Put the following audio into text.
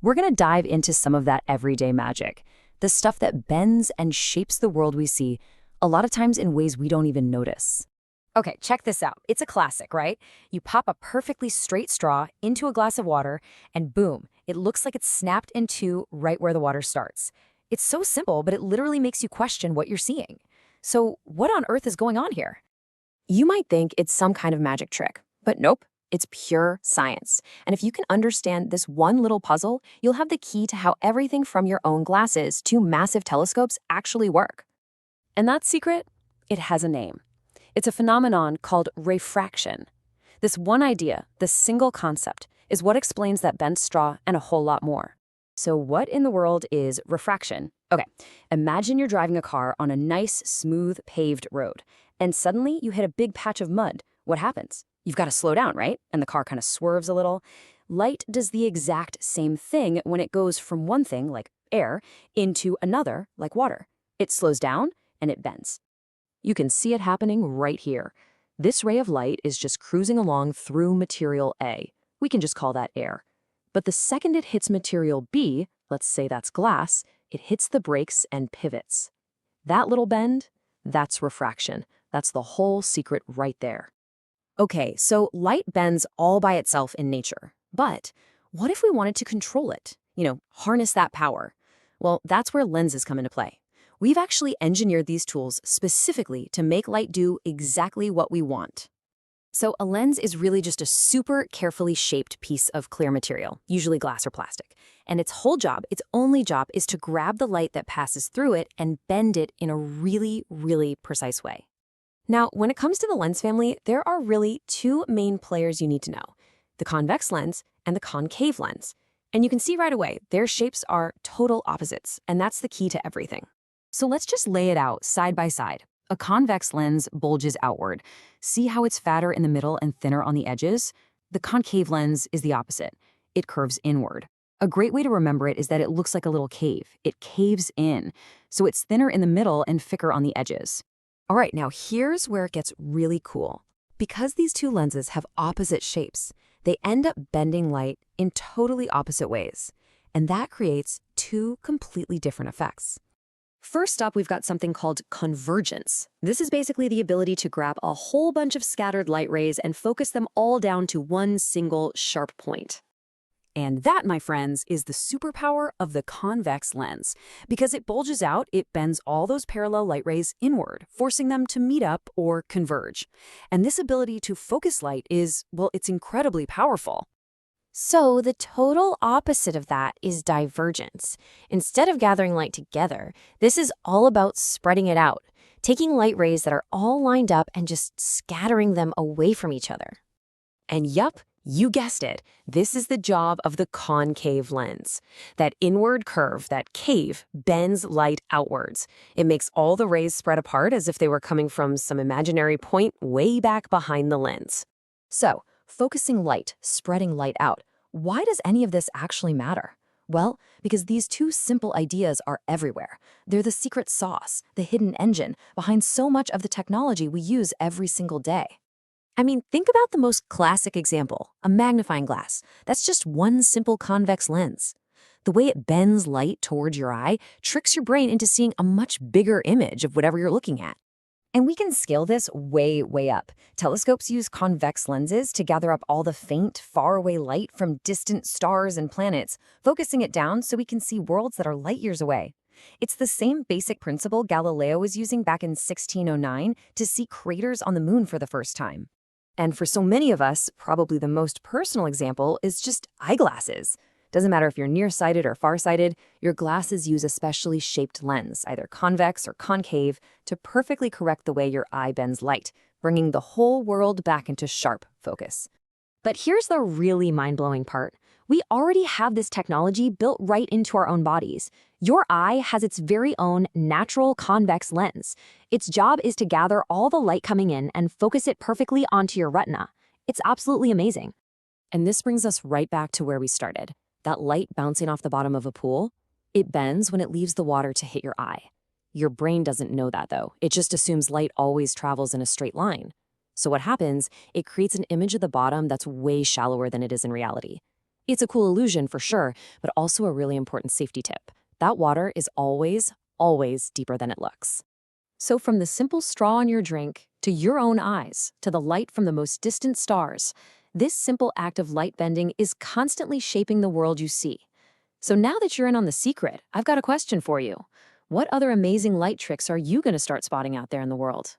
We're going to dive into some of that everyday magic, the stuff that bends and shapes the world we see, a lot of times in ways we don't even notice. Okay, check this out. It's a classic, right? You pop a perfectly straight straw into a glass of water, and boom, it looks like it's snapped in two right where the water starts. It's so simple, but it literally makes you question what you're seeing. So what on earth is going on here? You might think it's some kind of magic trick, but nope, it's pure science. And if you can understand this one little puzzle, you'll have the key to how everything from your own glasses to massive telescopes actually work. And that secret? It has a name. It's a phenomenon called refraction. This one idea, this single concept, is what explains that bent straw and a whole lot more. So what in the world is refraction? Okay, imagine you're driving a car on a nice, smooth, paved road, and suddenly you hit a big patch of mud. What happens? You've got to slow down, right? And the car kind of swerves a little. Light does the exact same thing when it goes from one thing, like air, into another, like water. It slows down and it bends. You can see it happening right here. This ray of light is just cruising along through material A. We can just call that air. But the second it hits material B, let's say that's glass, it hits the brakes and pivots. That little bend, that's refraction. That's the whole secret right there. Okay, so light bends all by itself in nature. But what if we wanted to control it? Harness that power? Well, that's where lenses come into play. We've actually engineered these tools specifically to make light do exactly what we want. So a lens is really just a super carefully shaped piece of clear material, usually glass or plastic. And its only job is to grab the light that passes through it and bend it in a really, really precise way. Now, when it comes to the lens family, there are really two main players you need to know: the convex lens and the concave lens. And you can see right away, their shapes are total opposites, and that's the key to everything. So let's just lay it out side by side. A convex lens bulges outward. See how it's fatter in the middle and thinner on the edges? The concave lens is the opposite. It curves inward. A great way to remember it is that it looks like a little cave. It caves in, so it's thinner in the middle and thicker on the edges. All right, now here's where it gets really cool. Because these two lenses have opposite shapes, they end up bending light in totally opposite ways. And that creates two completely different effects. First up, we've got something called convergence. This is basically the ability to grab a whole bunch of scattered light rays and focus them all down to one single sharp point. And that, my friends, is the superpower of the convex lens. Because it bulges out, it bends all those parallel light rays inward, forcing them to meet up or converge. And this ability to focus light is, well, it's incredibly powerful. So the total opposite of that is divergence. Instead of gathering light together, this is all about spreading it out, taking light rays that are all lined up and just scattering them away from each other. And yup, you guessed it, this is the job of the concave lens. That inward curve, that cave, bends light outwards. It makes all the rays spread apart as if they were coming from some imaginary point way back behind the lens. So, focusing light, spreading light out. Why does any of this actually matter? Well, because these two simple ideas are everywhere. They're the secret sauce, the hidden engine, behind so much of the technology we use every single day. I mean, think about the most classic example, a magnifying glass. That's just one simple convex lens. The way it bends light towards your eye tricks your brain into seeing a much bigger image of whatever you're looking at. And we can scale this way, way up. Telescopes use convex lenses to gather up all the faint, faraway light from distant stars and planets, focusing it down so we can see worlds that are light years away. It's the same basic principle Galileo was using back in 1609 to see craters on the moon for the first time. And for so many of us, probably the most personal example is just eyeglasses. Doesn't matter if you're nearsighted or farsighted, your glasses use a specially shaped lens, either convex or concave, to perfectly correct the way your eye bends light, bringing the whole world back into sharp focus. But here's the really mind-blowing part. We already have this technology built right into our own bodies. Your eye has its very own natural convex lens. Its job is to gather all the light coming in and focus it perfectly onto your retina. It's absolutely amazing. And this brings us right back to where we started. That light bouncing off the bottom of a pool, it bends when it leaves the water to hit your eye. Your brain doesn't know that, though. It just assumes light always travels in a straight line. So what happens, it creates an image of the bottom that's way shallower than it is in reality. It's a cool illusion for sure, but also a really important safety tip. That water is always, always deeper than it looks. So from the simple straw in your drink, to your own eyes, to the light from the most distant stars, this simple act of light bending is constantly shaping the world you see. So now that you're in on the secret, I've got a question for you. What other amazing light tricks are you going to start spotting out there in the world?